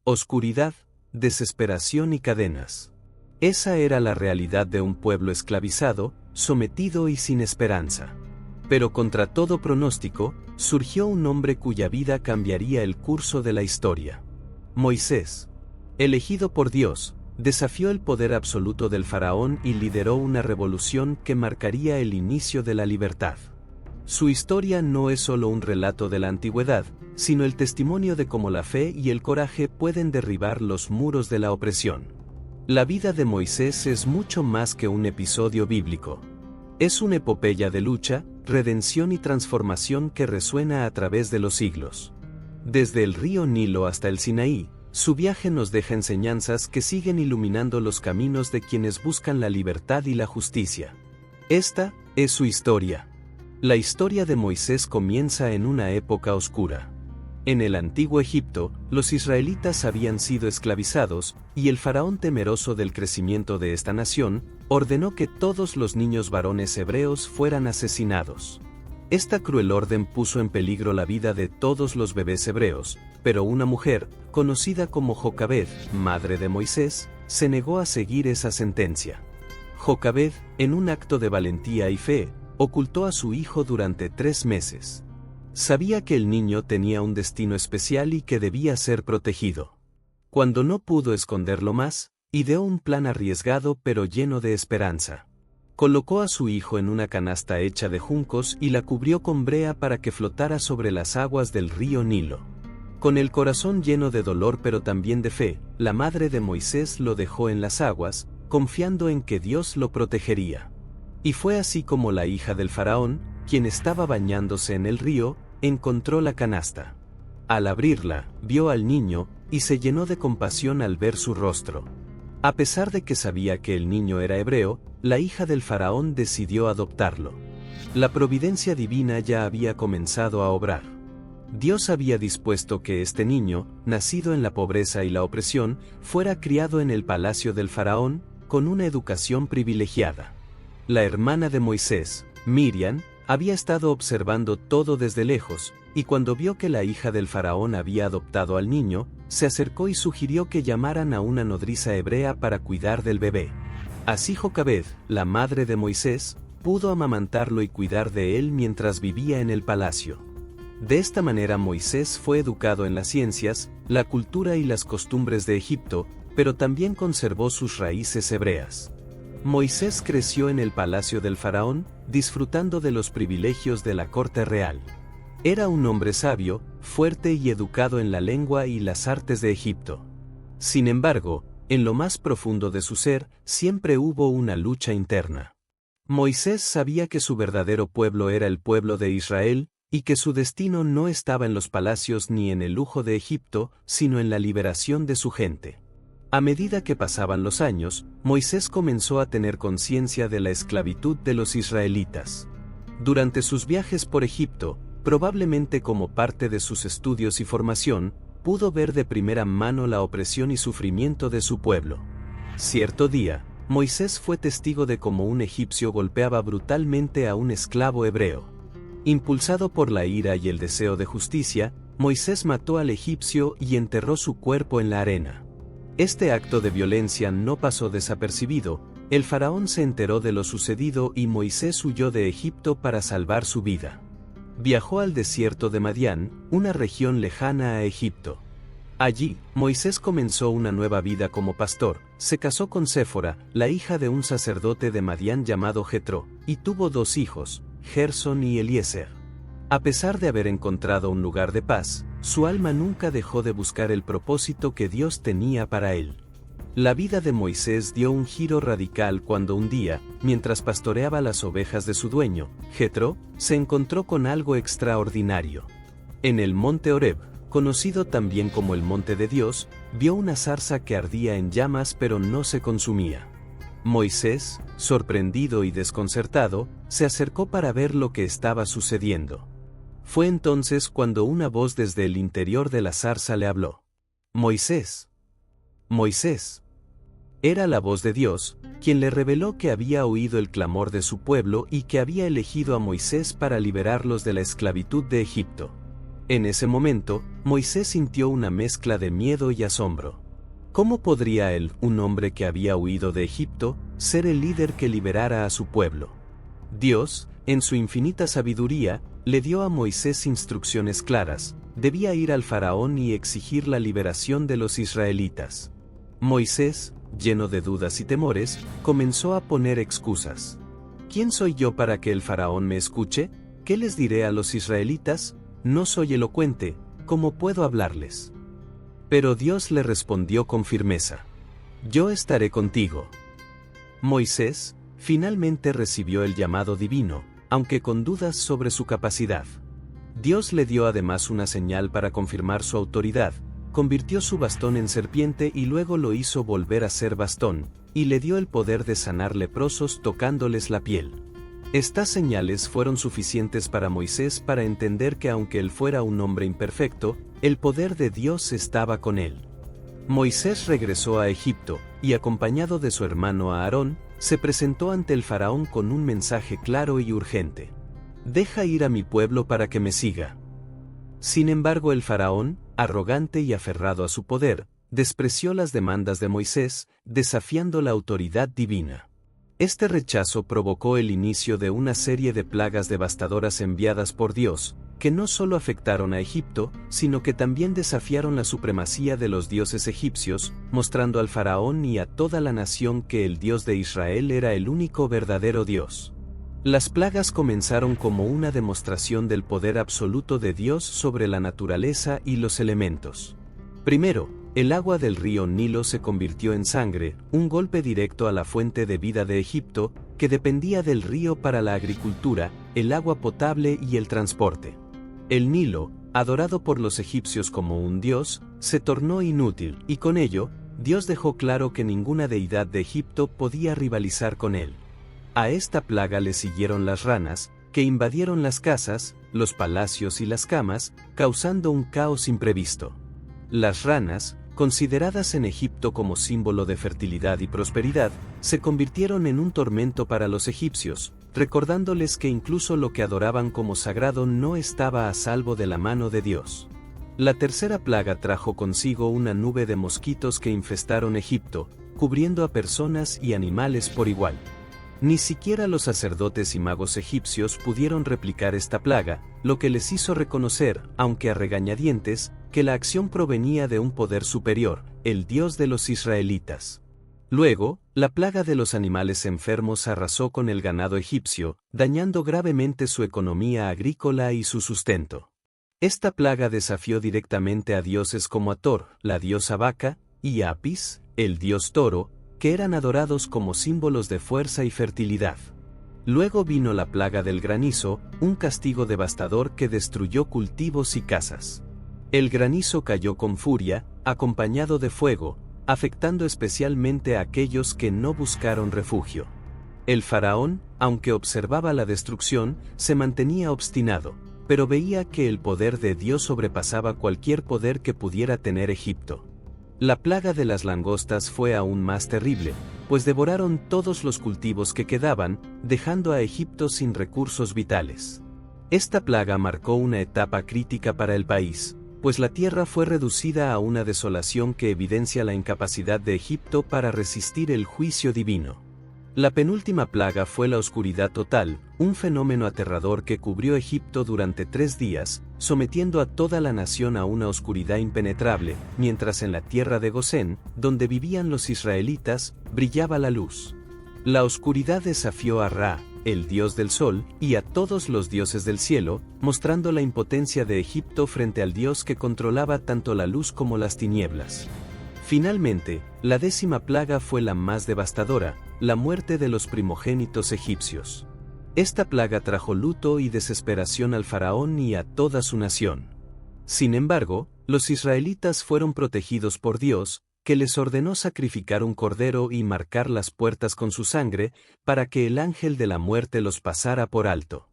oscuridad, desesperación y cadenas. Esa era la realidad de un pueblo esclavizado, sometido y sin esperanza. Pero contra todo pronóstico, surgió un hombre cuya vida cambiaría el curso de la historia. Moisés, elegido por Dios, desafió el poder absoluto del faraón y lideró una revolución que marcaría el inicio de la libertad. Su historia no es solo un relato de la antigüedad, sino el testimonio de cómo la fe y el coraje pueden derribar los muros de la opresión. La vida de Moisés es mucho más que un episodio bíblico. Es una epopeya de lucha, redención y transformación que resuena a través de los siglos. Desde el río Nilo hasta el Sinaí, su viaje nos deja enseñanzas que siguen iluminando los caminos de quienes buscan la libertad y la justicia. Esta es su historia. La historia de Moisés comienza en una época oscura. En el antiguo Egipto, los israelitas habían sido esclavizados, y el faraón, temeroso del crecimiento de esta nación, ordenó que todos los niños varones hebreos fueran asesinados. Esta cruel orden puso en peligro la vida de todos los bebés hebreos, pero una mujer, conocida como Jocabed, madre de Moisés, se negó a seguir esa sentencia. Jocabed, en un acto de valentía y fe, ocultó a su hijo durante 3 meses. Sabía que el niño tenía un destino especial y que debía ser protegido. Cuando no pudo esconderlo más, ideó un plan arriesgado pero lleno de esperanza. Colocó a su hijo en una canasta hecha de juncos y la cubrió con brea para que flotara sobre las aguas del río Nilo. Con el corazón lleno de dolor pero también de fe, la madre de Moisés lo dejó en las aguas, confiando en que Dios lo protegería. Y fue así como la hija del faraón, quien estaba bañándose en el río, encontró la canasta. Al abrirla, vio al niño, y se llenó de compasión al ver su rostro. A pesar de que sabía que el niño era hebreo, la hija del faraón decidió adoptarlo. La providencia divina ya había comenzado a obrar. Dios había dispuesto que este niño, nacido en la pobreza y la opresión, fuera criado en el palacio del faraón, con una educación privilegiada. La hermana de Moisés, Miriam, había estado observando todo desde lejos, y cuando vio que la hija del faraón había adoptado al niño, se acercó y sugirió que llamaran a una nodriza hebrea para cuidar del bebé. Así Jocabed, la madre de Moisés, pudo amamantarlo y cuidar de él mientras vivía en el palacio. De esta manera Moisés fue educado en las ciencias, la cultura y las costumbres de Egipto, pero también conservó sus raíces hebreas. Moisés creció en el palacio del faraón, disfrutando de los privilegios de la corte real. Era un hombre sabio, fuerte y educado en la lengua y las artes de Egipto. Sin embargo, en lo más profundo de su ser, siempre hubo una lucha interna. Moisés sabía que su verdadero pueblo era el pueblo de Israel, y que su destino no estaba en los palacios ni en el lujo de Egipto, sino en la liberación de su gente. A medida que pasaban los años, Moisés comenzó a tener conciencia de la esclavitud de los israelitas. Durante sus viajes por Egipto, probablemente como parte de sus estudios y formación, pudo ver de primera mano la opresión y sufrimiento de su pueblo. Cierto día, Moisés fue testigo de cómo un egipcio golpeaba brutalmente a un esclavo hebreo. Impulsado por la ira y el deseo de justicia, Moisés mató al egipcio y enterró su cuerpo en la arena. Este acto de violencia no pasó desapercibido, el faraón se enteró de lo sucedido y Moisés huyó de Egipto para salvar su vida. Viajó al desierto de Madián, una región lejana a Egipto. Allí, Moisés comenzó una nueva vida como pastor, se casó con Séfora, la hija de un sacerdote de Madián llamado Jetro, y tuvo 2 hijos, Gersón y Eliezer. A pesar de haber encontrado un lugar de paz, su alma nunca dejó de buscar el propósito que Dios tenía para él. La vida de Moisés dio un giro radical cuando un día, mientras pastoreaba las ovejas de su dueño, Jetro, se encontró con algo extraordinario. En el monte Horeb, conocido también como el monte de Dios, vio una zarza que ardía en llamas pero no se consumía. Moisés, sorprendido y desconcertado, se acercó para ver lo que estaba sucediendo. Fue entonces cuando una voz desde el interior de la zarza le habló. «Moisés. Moisés». Era la voz de Dios, quien le reveló que había oído el clamor de su pueblo y que había elegido a Moisés para liberarlos de la esclavitud de Egipto. En ese momento, Moisés sintió una mezcla de miedo y asombro. ¿Cómo podría él, un hombre que había huido de Egipto, ser el líder que liberara a su pueblo? Dios, en su infinita sabiduría, le dio a Moisés instrucciones claras: debía ir al faraón y exigir la liberación de los israelitas. Moisés, lleno de dudas y temores, comenzó a poner excusas. ¿Quién soy yo para que el faraón me escuche? ¿Qué les diré a los israelitas? No soy elocuente, ¿cómo puedo hablarles? Pero Dios le respondió con firmeza: yo estaré contigo. Moisés, finalmente recibió el llamado divino, aunque con dudas sobre su capacidad. Dios le dio además una señal para confirmar su autoridad: convirtió su bastón en serpiente y luego lo hizo volver a ser bastón, y le dio el poder de sanar leprosos tocándoles la piel. Estas señales fueron suficientes para Moisés para entender que aunque él fuera un hombre imperfecto, el poder de Dios estaba con él. Moisés regresó a Egipto, y acompañado de su hermano Aarón, se presentó ante el faraón con un mensaje claro y urgente: deja ir a mi pueblo para que me siga. Sin embargo, el faraón, arrogante y aferrado a su poder, despreció las demandas de Moisés, desafiando la autoridad divina. Este rechazo provocó el inicio de una serie de plagas devastadoras enviadas por Dios, que no solo afectaron a Egipto, sino que también desafiaron la supremacía de los dioses egipcios, mostrando al faraón y a toda la nación que el Dios de Israel era el único verdadero Dios. Las plagas comenzaron como una demostración del poder absoluto de Dios sobre la naturaleza y los elementos. Primero, el agua del río Nilo se convirtió en sangre, un golpe directo a la fuente de vida de Egipto, que dependía del río para la agricultura, el agua potable y el transporte. El Nilo, adorado por los egipcios como un dios, se tornó inútil, y con ello, Dios dejó claro que ninguna deidad de Egipto podía rivalizar con él. A esta plaga le siguieron las ranas, que invadieron las casas, los palacios y las camas, causando un caos imprevisto. Las ranas, consideradas en Egipto como símbolo de fertilidad y prosperidad, se convirtieron en un tormento para los egipcios, recordándoles que incluso lo que adoraban como sagrado no estaba a salvo de la mano de Dios. La tercera plaga trajo consigo una nube de mosquitos que infestaron Egipto, cubriendo a personas y animales por igual. Ni siquiera los sacerdotes y magos egipcios pudieron replicar esta plaga, lo que les hizo reconocer, aunque a regañadientes, que la acción provenía de un poder superior, el Dios de los israelitas. Luego, la plaga de los animales enfermos arrasó con el ganado egipcio, dañando gravemente su economía agrícola y su sustento. Esta plaga desafió directamente a dioses como Hathor, la diosa vaca, y a Apis, el dios toro, que eran adorados como símbolos de fuerza y fertilidad. Luego vino la plaga del granizo, un castigo devastador que destruyó cultivos y casas. El granizo cayó con furia, acompañado de fuego, afectando especialmente a aquellos que no buscaron refugio. El faraón, aunque observaba la destrucción, se mantenía obstinado, pero veía que el poder de Dios sobrepasaba cualquier poder que pudiera tener Egipto. La plaga de las langostas fue aún más terrible, pues devoraron todos los cultivos que quedaban, dejando a Egipto sin recursos vitales. Esta plaga marcó una etapa crítica para el país, pues la tierra fue reducida a una desolación que evidencia la incapacidad de Egipto para resistir el juicio divino. La penúltima plaga fue la oscuridad total, un fenómeno aterrador que cubrió Egipto durante 3 días, sometiendo a toda la nación a una oscuridad impenetrable, mientras en la tierra de Gosén, donde vivían los israelitas, brillaba la luz. La oscuridad desafió a Ra, el dios del sol, y a todos los dioses del cielo, mostrando la impotencia de Egipto frente al Dios que controlaba tanto la luz como las tinieblas. Finalmente, la 10ª plaga fue la más devastadora, la muerte de los primogénitos egipcios. Esta plaga trajo luto y desesperación al faraón y a toda su nación. Sin embargo, los israelitas fueron protegidos por Dios, que les ordenó sacrificar un cordero y marcar las puertas con su sangre, para que el ángel de la muerte los pasara por alto.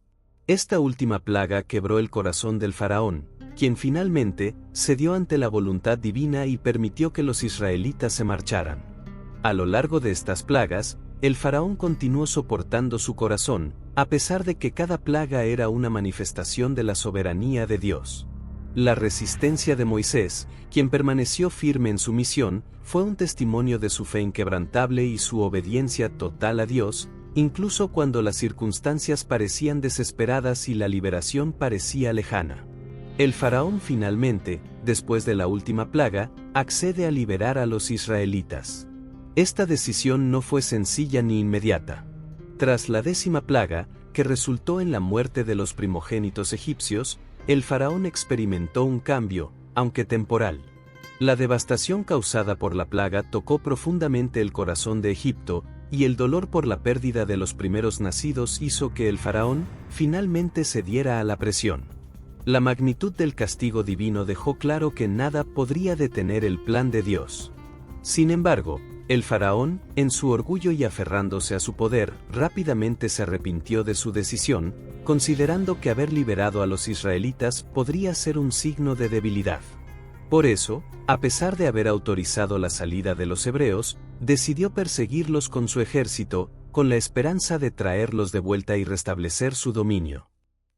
Esta última plaga quebró el corazón del faraón, quien finalmente cedió ante la voluntad divina y permitió que los israelitas se marcharan. A lo largo de estas plagas, el faraón continuó soportando su corazón, a pesar de que cada plaga era una manifestación de la soberanía de Dios. La resistencia de Moisés, quien permaneció firme en su misión, fue un testimonio de su fe inquebrantable y su obediencia total a Dios, incluso cuando las circunstancias parecían desesperadas y la liberación parecía lejana. El faraón finalmente, después de la última plaga, accede a liberar a los israelitas. Esta decisión no fue sencilla ni inmediata. Tras la 10ª plaga, que resultó en la muerte de los primogénitos egipcios, el faraón experimentó un cambio, aunque temporal. La devastación causada por la plaga tocó profundamente el corazón de Egipto, y el dolor por la pérdida de los primeros nacidos hizo que el faraón finalmente cediera a la presión. La magnitud del castigo divino dejó claro que nada podría detener el plan de Dios. Sin embargo, el faraón, en su orgullo y aferrándose a su poder, rápidamente se arrepintió de su decisión, considerando que haber liberado a los israelitas podría ser un signo de debilidad. Por eso, a pesar de haber autorizado la salida de los hebreos, decidió perseguirlos con su ejército, con la esperanza de traerlos de vuelta y restablecer su dominio.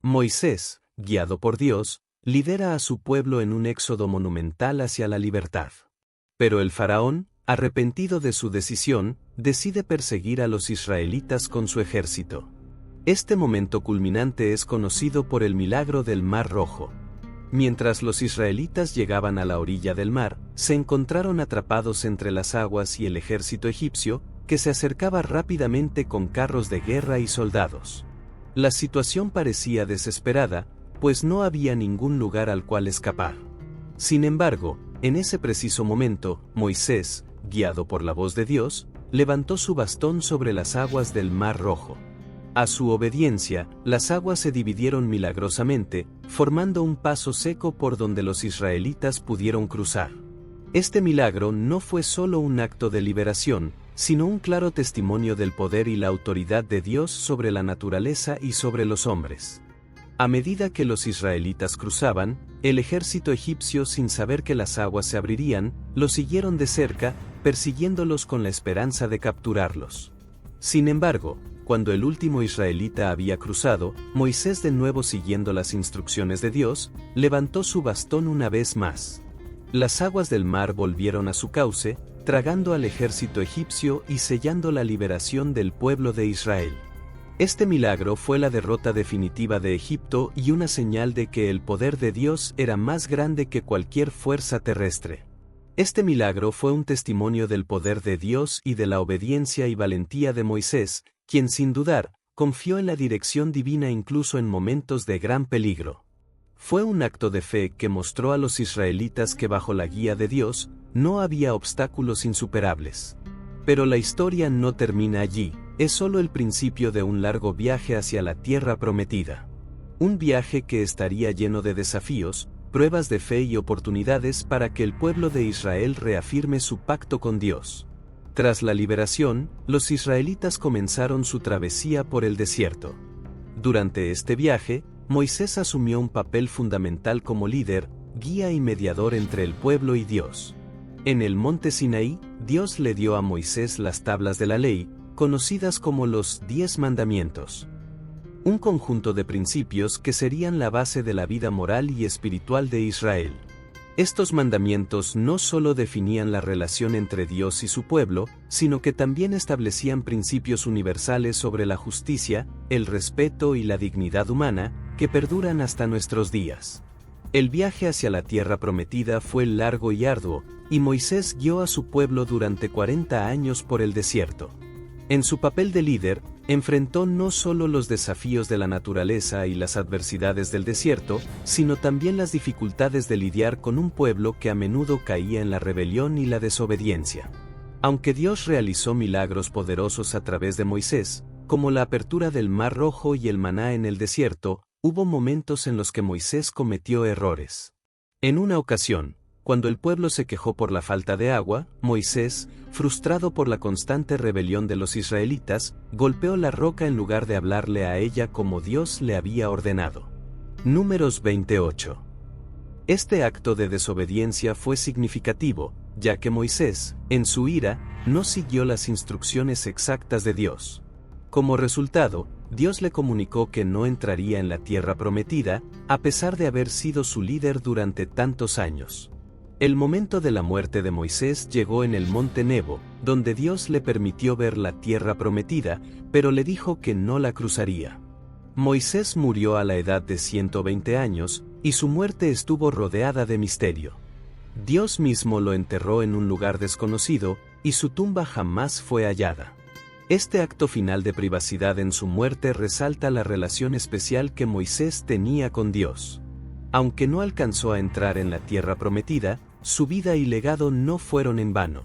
Moisés, guiado por Dios, lidera a su pueblo en un éxodo monumental hacia la libertad. Pero el faraón, arrepentido de su decisión, decide perseguir a los israelitas con su ejército. Este momento culminante es conocido por el milagro del Mar Rojo. Mientras los israelitas llegaban a la orilla del mar, se encontraron atrapados entre las aguas y el ejército egipcio, que se acercaba rápidamente con carros de guerra y soldados. La situación parecía desesperada, pues no había ningún lugar al cual escapar. Sin embargo, en ese preciso momento, Moisés, guiado por la voz de Dios, levantó su bastón sobre las aguas del Mar Rojo. A su obediencia, las aguas se dividieron milagrosamente, formando un paso seco por donde los israelitas pudieron cruzar. Este milagro no fue solo un acto de liberación, sino un claro testimonio del poder y la autoridad de Dios sobre la naturaleza y sobre los hombres. A medida que los israelitas cruzaban, el ejército egipcio, sin saber que las aguas se abrirían, los siguieron de cerca, persiguiéndolos con la esperanza de capturarlos. Sin embargo, cuando el último israelita había cruzado, Moisés, de nuevo siguiendo las instrucciones de Dios, levantó su bastón una vez más. Las aguas del mar volvieron a su cauce, tragando al ejército egipcio y sellando la liberación del pueblo de Israel. Este milagro fue la derrota definitiva de Egipto y una señal de que el poder de Dios era más grande que cualquier fuerza terrestre. Este milagro fue un testimonio del poder de Dios y de la obediencia y valentía de Moisés, quien sin dudar, confió en la dirección divina incluso en momentos de gran peligro. Fue un acto de fe que mostró a los israelitas que bajo la guía de Dios, no había obstáculos insuperables. Pero la historia no termina allí, es solo el principio de un largo viaje hacia la tierra prometida. Un viaje que estaría lleno de desafíos, pruebas de fe y oportunidades para que el pueblo de Israel reafirme su pacto con Dios. Tras la liberación, los israelitas comenzaron su travesía por el desierto. Durante este viaje, Moisés asumió un papel fundamental como líder, guía y mediador entre el pueblo y Dios. En el monte Sinaí, Dios le dio a Moisés las tablas de la ley, conocidas como los 10 mandamientos. Un conjunto de principios que serían la base de la vida moral y espiritual de Israel. Estos mandamientos no solo definían la relación entre Dios y su pueblo, sino que también establecían principios universales sobre la justicia, el respeto y la dignidad humana, que perduran hasta nuestros días. El viaje hacia la tierra prometida fue largo y arduo, y Moisés guió a su pueblo durante 40 años por el desierto. En su papel de líder, enfrentó no solo los desafíos de la naturaleza y las adversidades del desierto, sino también las dificultades de lidiar con un pueblo que a menudo caía en la rebelión y la desobediencia. Aunque Dios realizó milagros poderosos a través de Moisés, como la apertura del Mar Rojo y el maná en el desierto, hubo momentos en los que Moisés cometió errores. En una ocasión, cuando el pueblo se quejó por la falta de agua, Moisés, frustrado por la constante rebelión de los israelitas, golpeó la roca en lugar de hablarle a ella como Dios le había ordenado. Números 28. Este acto de desobediencia fue significativo, ya que Moisés, en su ira, no siguió las instrucciones exactas de Dios. Como resultado, Dios le comunicó que no entraría en la tierra prometida, a pesar de haber sido su líder durante tantos años. El momento de la muerte de Moisés llegó en el monte Nebo, donde Dios le permitió ver la tierra prometida, pero le dijo que no la cruzaría. Moisés murió a la edad de 120 años, y su muerte estuvo rodeada de misterio. Dios mismo lo enterró en un lugar desconocido, y su tumba jamás fue hallada. Este acto final de privacidad en su muerte resalta la relación especial que Moisés tenía con Dios. Aunque no alcanzó a entrar en la tierra prometida, su vida y legado no fueron en vano.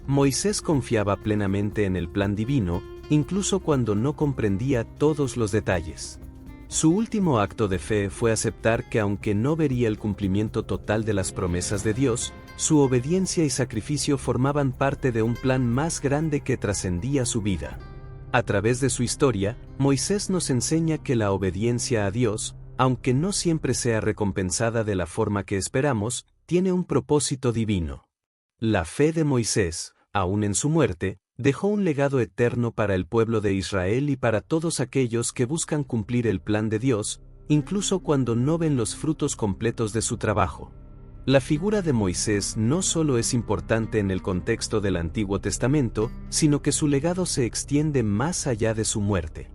Moisés confiaba plenamente en el plan divino, incluso cuando no comprendía todos los detalles. Su último acto de fe fue aceptar que aunque no vería el cumplimiento total de las promesas de Dios, su obediencia y sacrificio formaban parte de un plan más grande que trascendía su vida. A través de su historia, Moisés nos enseña que la obediencia a Dios, aunque no siempre sea recompensada de la forma que esperamos, tiene un propósito divino. La fe de Moisés, aún en su muerte, dejó un legado eterno para el pueblo de Israel y para todos aquellos que buscan cumplir el plan de Dios, incluso cuando no ven los frutos completos de su trabajo. La figura de Moisés no solo es importante en el contexto del Antiguo Testamento, sino que su legado se extiende más allá de su muerte.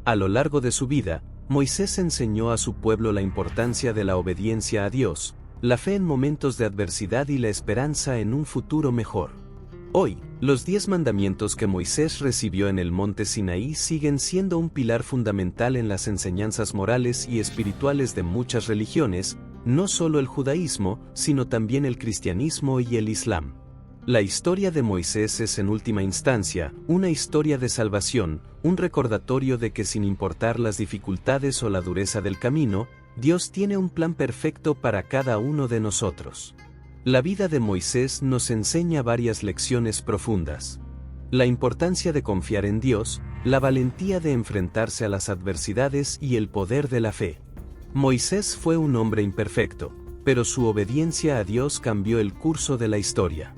A lo largo de su vida, Moisés enseñó a su pueblo la importancia de la obediencia a Dios, la fe en momentos de adversidad y la esperanza en un futuro mejor. Hoy, los 10 mandamientos que Moisés recibió en el monte Sinaí siguen siendo un pilar fundamental en las enseñanzas morales y espirituales de muchas religiones, no solo el judaísmo, sino también el cristianismo y el islam. La historia de Moisés es en última instancia una historia de salvación, un recordatorio de que sin importar las dificultades o la dureza del camino, Dios tiene un plan perfecto para cada uno de nosotros. La vida de Moisés nos enseña varias lecciones profundas. La importancia de confiar en Dios, la valentía de enfrentarse a las adversidades y el poder de la fe. Moisés fue un hombre imperfecto, pero su obediencia a Dios cambió el curso de la historia.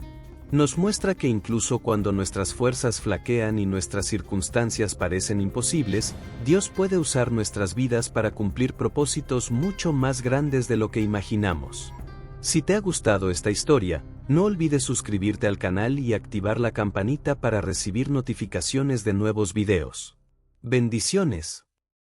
Nos muestra que incluso cuando nuestras fuerzas flaquean y nuestras circunstancias parecen imposibles, Dios puede usar nuestras vidas para cumplir propósitos mucho más grandes de lo que imaginamos. Si te ha gustado esta historia, no olvides suscribirte al canal y activar la campanita para recibir notificaciones de nuevos videos. Bendiciones.